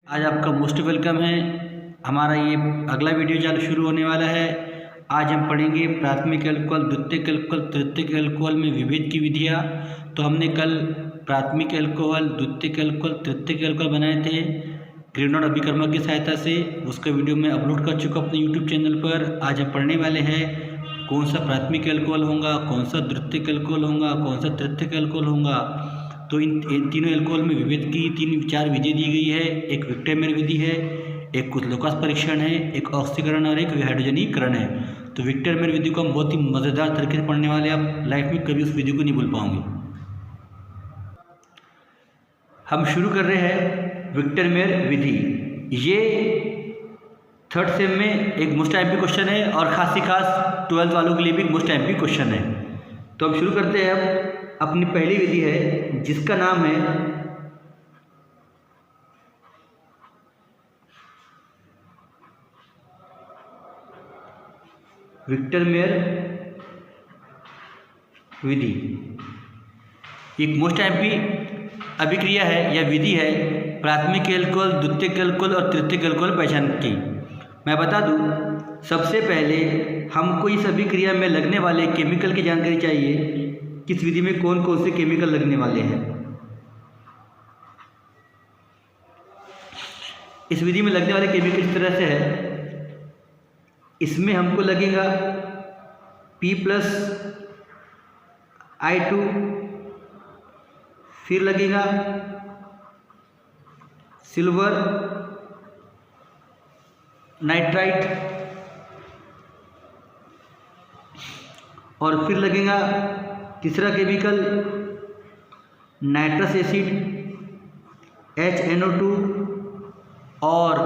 आज आपका most welcome है। हमारा ये अगला वीडियो चालू शुरू होने वाला है। आज हम पढ़ेंगे प्राथमिक एल्कोहल, द्वितीयक एल्कोहल, तृतीयक एल्कोहल में विभेद की विधियाँ। तो हमने कल प्राथमिक एल्कोहल, द्वितीयक एल्कोहल, तृतीयक एल्कोहल बनाए थे ग्रीनोड अभिकर्मक की सहायता से। उसका वीडियो मैं अपलोड कर चुका अपने यूट्यूब चैनल पर। आज हम पढ़ने वाले हैं कौन सा प्राथमिक एल्कोहल होगा, कौन सा द्वितीयक एल्कोहल होगा, कौन सा तृतीयक एल्कोहल होगा। तो इन तीनों एल्कोहल में विभेद की चार विधि दी गई है। एक विक्टरमेयर विधि है, एक कुथलोकास परीक्षण है, एक ऑक्सीकरण और एक हाइड्रोजनीकरण है। तो विक्टरमेयर विधि को हम बहुत ही मज़ेदार तरीके से पढ़ने वाले हैं। आप लाइफ में कभी उस विधि को नहीं भूल पाओगे। हम शुरू कर रहे हैं विक्टरमेयर विधि। ये थर्ड सेम में एक मोस्ट एमपी क्वेश्चन है और खास 12th वालों के लिए भी एक मोस्ट एमपी क्वेश्चन है। तो हम शुरू करते हैं। अब अपनी पहली विधि है जिसका नाम है विक्टरमेयर विधि। एक मोस्ट एमपी अभिक्रिया है या विधि है प्राथमिक एल्कोहल, द्वितीयक एल्कोहल और तृतीयक एल्कोहल पहचान की। मैं बता दूं, सबसे पहले हमको इस अभिक्रिया में लगने वाले केमिकल की जानकारी चाहिए। किस विधि में कौन कौन से केमिकल लगने वाले हैं। इस विधि में लगने वाले केमिकल इस तरह से है। इसमें हमको लगेगा P+I2, फिर लगेगा सिल्वर नाइट्राइट और फिर लगेगा तीसरा केमिकल नाइट्रस एसिड HNO2 और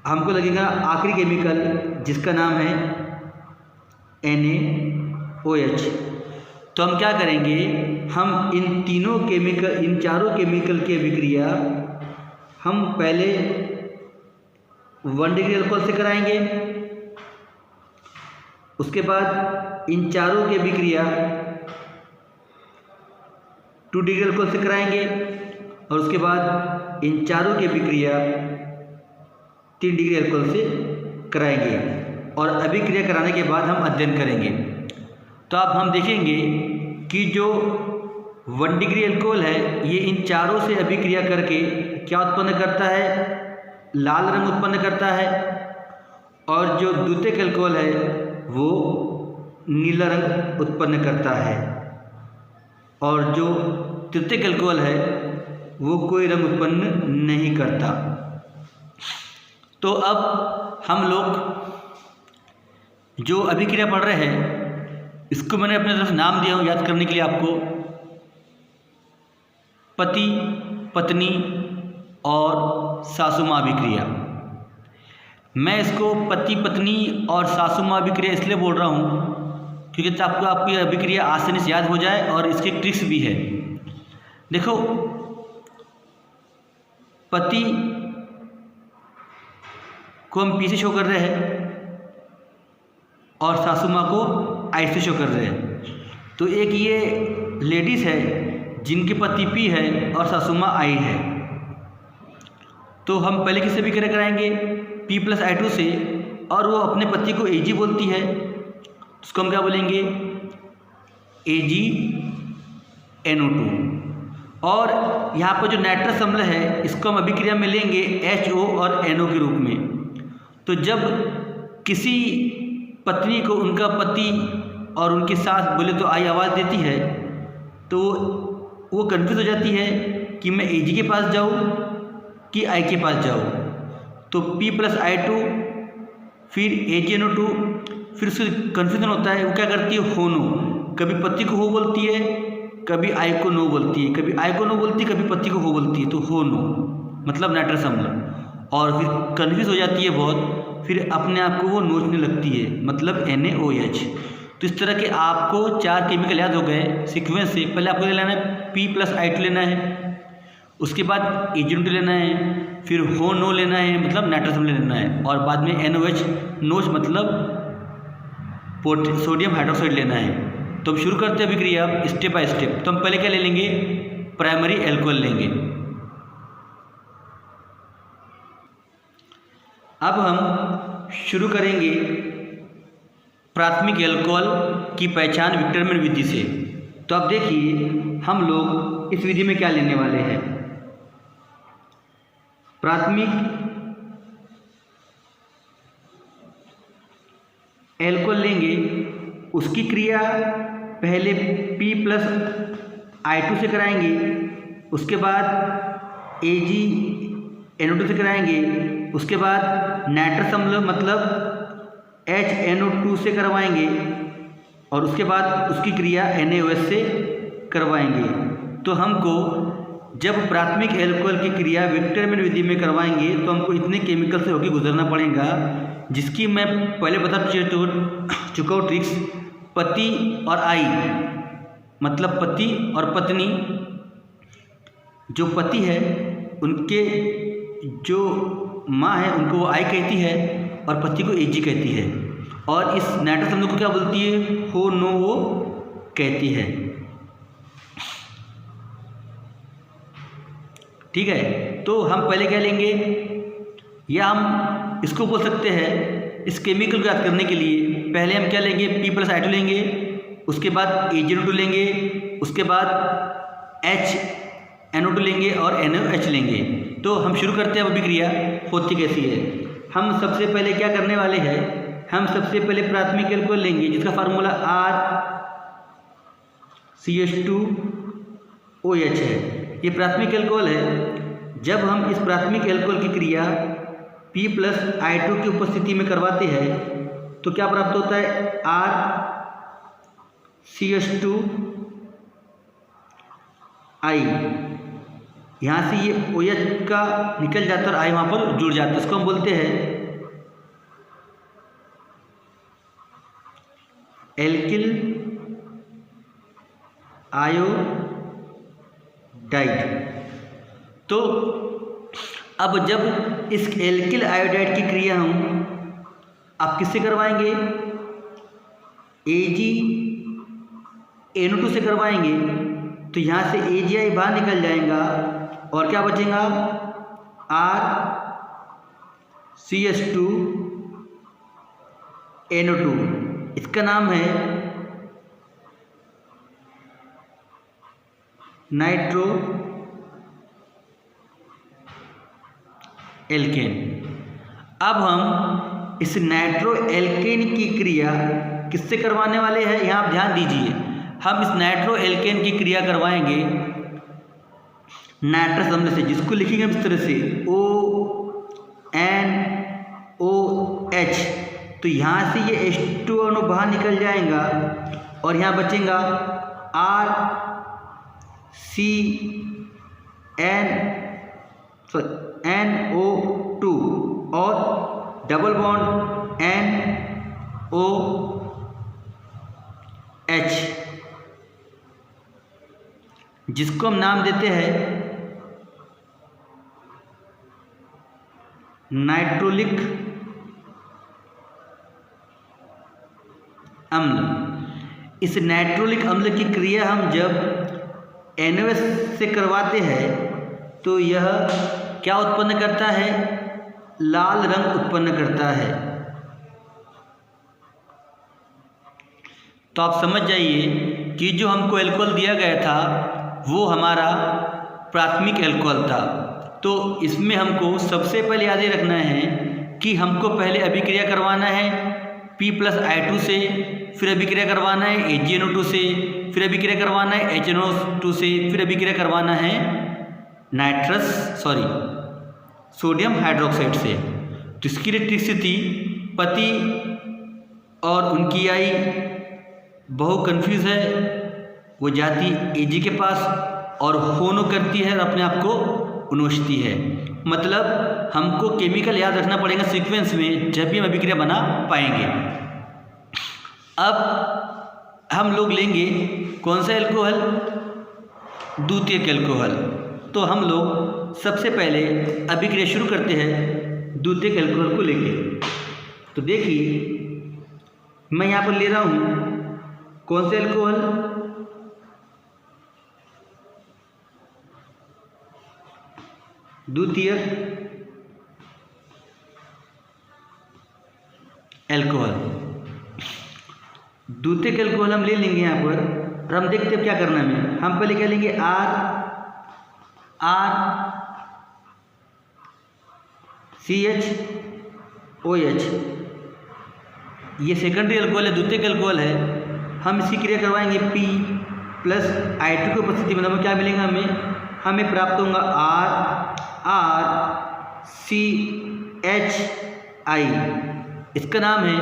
हमको लगेगा आखिरी केमिकल जिसका नाम है NaOH। तो हम क्या करेंगे, हम इन चारों केमिकल की अभिक्रिया हम पहले 1 डिग्री अल्कोहल से कराएंगे। उसके बाद इन चारों की अभिक्रिया 2 डिग्री अल्कोहल से कराएंगे और उसके बाद इन चारों की अभिक्रिया 3 डिग्री अल्कोहल से कराएंगे और अभिक्रिया कराने के बाद हम अध्ययन करेंगे। तो अब हम देखेंगे कि जो 1 डिग्री अल्कोहल है ये इन चारों से अभिक्रिया करके क्या उत्पन्न करता है, लाल रंग उत्पन्न करता है, और जो द्वितीयक अल्कोहल है वो नीला रंग उत्पन्न करता है, और जो तृतीयक अल्कोहल है वो कोई रंग उत्पन्न नहीं करता। तो अब हम लोग जो अभिक्रिया पढ़ रहे हैं इसको मैंने अपने तरफ नाम दिया हूँ याद करने के लिए आपको, पति पत्नी और सासू माँ अभिक्रिया। मैं इसको पति पत्नी और सासू माँ अभिक्रिया इसलिए बोल रहा हूँ क्योंकि आपको ये अभिक्रिया आसानी से याद हो जाए और इसके ट्रिक्स भी है। देखो, पति को हम P से शो कर रहे हैं और सासू माँ को I से शो कर रहे हैं। तो एक ये लेडीज़ है जिनके पति P है और सासू माँ I है। तो हम पहले किससे अभिक्रिया कराएंगे, P+I2 से, और वो अपने पति को Ag बोलती है। उसको हम क्या बोलेंगे, AgNO2। और यहाँ पर जो नाइट्रस अम्ल है इसको हम अभिक्रिया में लेंगे HO और NO के रूप में। तो जब किसी पत्नी को उनका पति और उनकी सास बोले तो आई आवाज़ देती है तो वो कन्फ्यूज हो जाती है कि मैं Ag के पास जाऊँ कि I के पास जाऊँ। तो P+I2 फिर AgNO2, फिर उससे कन्फ्यूजन होता है। वो क्या करती है, हो नो, कभी पति को हो बोलती है, कभी I को नो बोलती है, कभी I को नो बोलती है, कभी पति को हो बोलती है। तो हो नो मतलब नाइट्रस अम्ल, और फिर कन्फ्यूज हो जाती है बहुत, फिर अपने आप को वो नोचने लगती है, मतलब NaOH। तो इस तरह के आपको 4 केमिकल याद हो गए सीक्वेंस से। पहले आपको लेना है P+I2 लेना है, उसके बाद AgNO2 लेना है, फिर हो नो लेना है मतलब नाइट्रस अम्ल लेना है, और बाद में NaOH नोच मतलब सोडियम हाइड्रोक्साइड लेना है। तो अब शुरू करते हैं अभिक्रिया स्टेप बाय स्टेप। तो हम पहले क्या ले लेंगे, प्राइमरी एल्कोहल लेंगे। अब हम शुरू करेंगे प्राथमिक एल्कोहल की पहचान विक्टरमैन विधि से। तो अब देखिए हम लोग इस विधि में क्या लेने वाले हैं। प्राथमिक एल्कोहल लेंगे, उसकी क्रिया पहले P+I2 से कराएंगे, उसके बाद AgNO2 से कराएंगे, उसके बाद नाइट्रस अम्ल मतलब HNO2 से करवाएंगे और उसके बाद उसकी क्रिया NaOH से करवाएंगे। तो हमको जब प्राथमिक एल्कोहल की क्रिया विक्टरमैन विधि में करवाएंगे तो हमको इतने केमिकल से होकर गुजरना पड़ेगा, जिसकी मैं पहले बता चुका हूँ ट्रिक्स। पति और आई मतलब पति और पत्नी, जो पति है उनके जो माँ है उनको वो आई कहती है और पति को एजी कहती है, और इस नाइट्रस अम्ल को क्या बोलती है, हो नो वो कहती है। ठीक है, तो हम पहले क्या लेंगे, या हम इसको बोल सकते हैं इस केमिकल को याद करने के लिए पहले हम क्या लेंगे, P+I2 लेंगे, उसके बाद AgNO2 लेंगे, उसके बाद HNO2 लेंगे और NaOH लेंगे। तो हम शुरू करते हैं, अभिक्रिया होती कैसी है। हम सबसे पहले क्या करने वाले हैं, हम सबसे पहले प्राथमिक एल्कोहल लेंगे जिसका फार्मूला RCH2OH है। ये प्राथमिक एल्कोहल है। जब हम इस प्राथमिक एल्कोहल की क्रिया P+I2 की उपस्थिति में करवाते हैं तो क्या प्राप्त होता है, RCH2I। यहाँ से ये OH का निकल जाता है और I वहाँ पर जुड़ जाता है। इसको हम बोलते हैं एल्किल आयोडाइड। तो अब जब इस एल्किल आयोडाइड की क्रिया हम आप किससे करवाएंगे, AgNO2 से करवाएंगे, तो यहाँ से AgI बाहर निकल जाएगा और क्या बचेगा, RCH2NO2। इसका नाम है नाइट्रो एल्केन। अब हम इस नाइट्रो एल्केन की क्रिया किससे करवाने वाले हैं, यहाँ आप ध्यान दीजिए। हम इस नाइट्रो एल्केन की क्रिया करवाएंगे नाइट्रस अम्ल से, जिसको लिखेंगे इस तरह से ONOH। तो यहाँ से ये H2 अणु बाहर निकल जाएगा और यहाँ बचेगा NO2 और डबल बॉन्ड NOH, जिसको हम नाम देते हैं नाइट्रोलिक अम्ल। इस नाइट्रोलिक अम्ल की क्रिया हम जब NaOH से करवाते हैं तो यह क्या उत्पन्न करता है, लाल रंग उत्पन्न करता है। तो आप समझ जाइए कि जो हमको एल्कोहल दिया गया था वो हमारा प्राथमिक एल्कोहल था। तो इसमें हमको सबसे पहले याद रखना है कि हमको पहले अभिक्रिया करवाना है P+I2 से, फिर अभिक्रिया करवाना है AgNO2 से, फिर अभिक्रिया करवाना है HNO2 से, फिर अभिक्रिया करवाना है सोडियम हाइड्रोक्साइड से। तो इसकी इलेक्ट्रिसिटी थी पति और उनकी आई बहु कन्फ्यूज है, वो जाती Ag के पास और होनो करती है और अपने आप को उनोचती है। मतलब हमको केमिकल याद रखना पड़ेगा सीक्वेंस में, जब भी हम अभिक्रिया बना पाएंगे। अब हम लोग लेंगे कौन सा एल्कोहल, द्वितीयक एल्कोहल। तो हम लोग सबसे पहले अभिक्रिया शुरू करते हैं द्वितीयक एल्कोहल को लेके। तो देखिए मैं यहाँ पर ले रहा हूँ कौन सा एल्कोहल, द्वितीयक एल्कोहल। द्वितीयक एल्कोहल हम ले लेंगे यहाँ पर, और हम देखते हैं क्या करना है। हम पहले क्या लेंगे, RCHOH, ये सेकेंडरी एल्कोहल है, द्वितीयक एल्कोहल है। हम इसकी क्रिया करवाएंगे P प्लस I2 की उपस्थिति में, क्या मिलेगा हमें प्राप्त होगा RCHI। इसका नाम है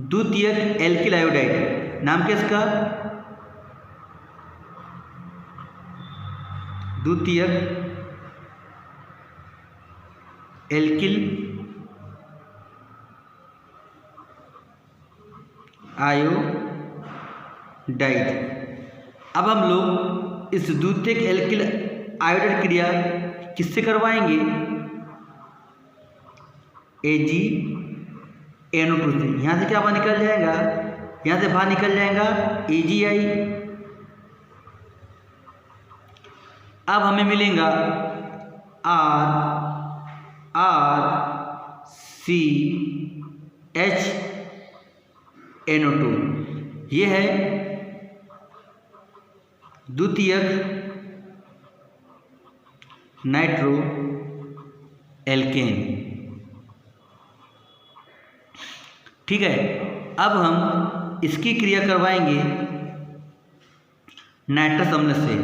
द्वितीयक एल्किल आयोडाइड। नाम क्या इसका, द्वितीयक एल्किल आयोडाइड। अब हम लोग इस द्वितीयक एल्किल आयोडाइड क्रिया किससे करवाएंगे, AgNO2 से। यहाँ से क्या बाहर निकल जाएगा, यहाँ से बाहर निकल जाएगा AgI। अब हमें मिलेगा RCHNO2। ये है द्वितीयक नाइट्रो एल्केन। ठीक है, अब हम इसकी क्रिया करवाएंगे नाइट्रस अम्ल से,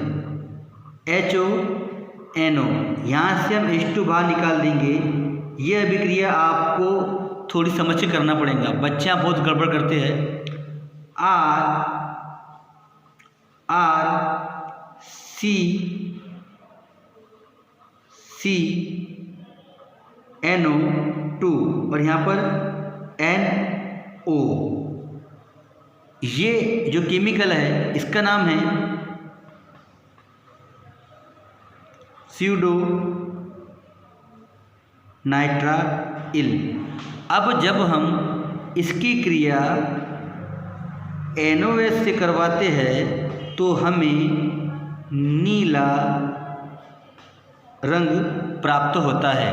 HONO। यहाँ से हम H2 बाहर निकाल देंगे। यह अभिक्रिया आपको थोड़ी समझ के करना पड़ेगा, बच्चे बहुत गड़बड़ करते हैं। RCNO2 और यहाँ पर NO। ये जो केमिकल है इसका नाम है स्यूडो नाइट्राइल। अब जब हम इसकी क्रिया NOH से करवाते हैं तो हमें नीला रंग प्राप्त होता है,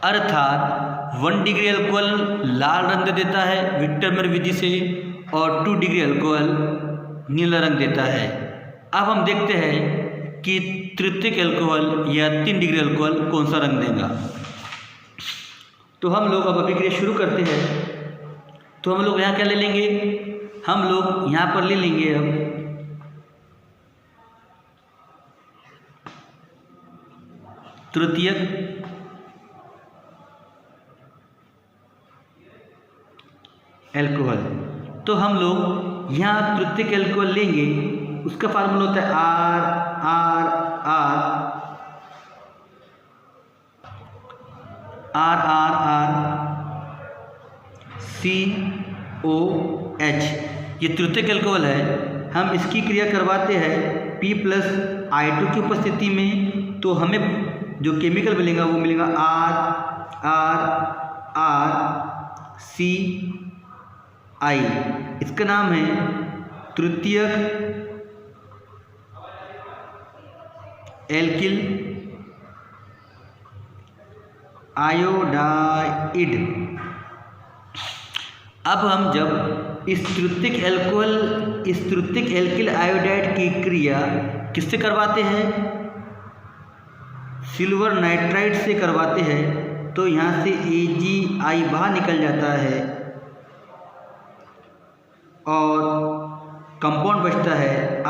अर्थात 1 डिग्री अल्कोहल लाल रंग दे देता है विक्टरमेयर विधि से, और 2 डिग्री अल्कोहल नीला रंग देता है। अब हम देखते हैं कि तृतीयक अल्कोहल या 3 डिग्री अल्कोहल कौन सा रंग देगा। तो हम लोग अब अभिक्रिया शुरू करते हैं। तो हम लोग यहाँ क्या ले लेंगे, हम लोग यहाँ पर ले लेंगे अब तृतीयक एल्कोहल। तो हम लोग यहाँ तृतीयक एल्कोहल लेंगे, उसका फार्मूला होता है RCOH। ये तृतीयक एल्कोहल है। हम इसकी क्रिया करवाते हैं P प्लस I2 की उपस्थिति में, तो हमें जो केमिकल मिलेगा वो मिलेगा RCI। इसका नाम है तृतीयक एल्किल आयोडाइड। अब हम जब इस तृतीयक एल्किल आयोडाइड की क्रिया किससे करवाते हैं, सिल्वर नाइट्राइड से करवाते हैं, तो यहाँ से AgI बाहर निकल जाता है और कंपाउंड बचता है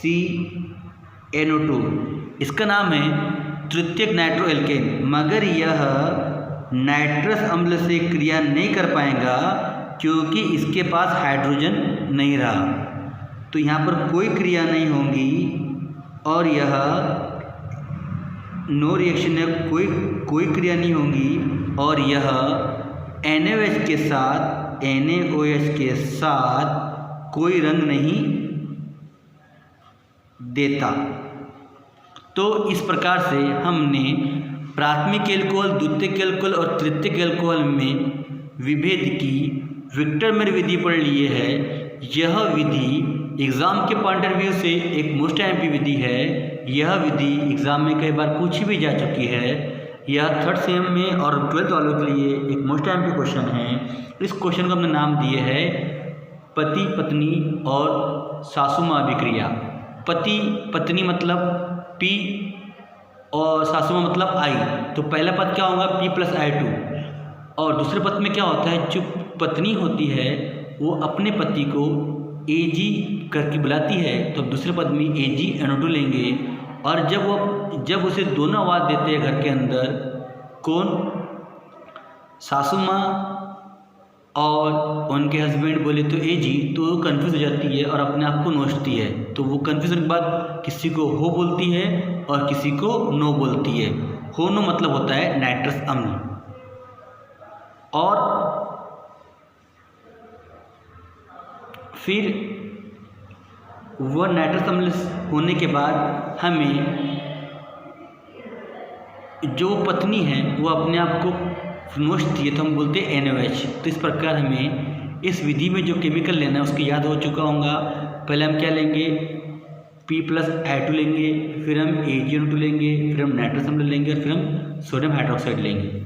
RCNO2। इसका नाम है तृतीयक नाइट्रो एल्केन, मगर यह नाइट्रस अम्ल से क्रिया नहीं कर पाएगा क्योंकि इसके पास हाइड्रोजन नहीं रहा। तो यहाँ पर कोई क्रिया नहीं होगी और यह नो रिएक्शन है, कोई क्रिया नहीं होगी और यह NaOH के साथ कोई रंग नहीं देता। तो इस प्रकार से हमने प्राथमिक एल्कोहल, द्वितीयक एल्कोहल और तृतीयक एल्कोहल में विभेद की विक्टरमेयर विधि पढ़ लिए है। यह विधि एग्ज़ाम के पॉइंट ऑफ व्यू से एक मोस्ट एमपी विधि है। यह विधि एग्ज़ाम में कई बार पूछी भी जा चुकी है। यह 3rd सेम में और 12th वालों के लिए एक मोस्ट टाइम के क्वेश्चन है। इस क्वेश्चन को हमने नाम दिए है पति पत्नी और सासू माँ अभिक्रिया। पति पत्नी मतलब P और सासू माँ मतलब I। तो पहला पद क्या होगा P + I2। और दूसरे पद में क्या होता है, जो पत्नी होती है वो अपने पति को AG करके बुलाती है, तो अब दूसरे पद में AgNO2 लेंगे। और जब उसे दोनों आवाज़ देते हैं घर के अंदर, कौन, सासू माँ और उनके हस्बैंड बोले तो AG, तो वो कन्फ्यूज़ हो जाती है और अपने आप को नोचती है। तो वो कन्फ्यूजन के बाद किसी को हो बोलती है और किसी को नो बोलती है। हो नो मतलब होता है नाइट्रस अम्ल। और फिर वह नाइट्रस अम्ल होने के बाद हमें जो पत्नी है वो अपने आप को नोचती है, तो हम बोलते हैं NOH। तो इस प्रकार हमें इस विधि में जो केमिकल लेना है उसकी याद हो चुका होगा। पहले हम क्या लेंगे, P + I2 लेंगे, फिर हम AgNO2 लेंगे, फिर हम नाइट्रस अम्ल लेंगे और फिर हम सोडियम हाइड्रोक्साइड लेंगे।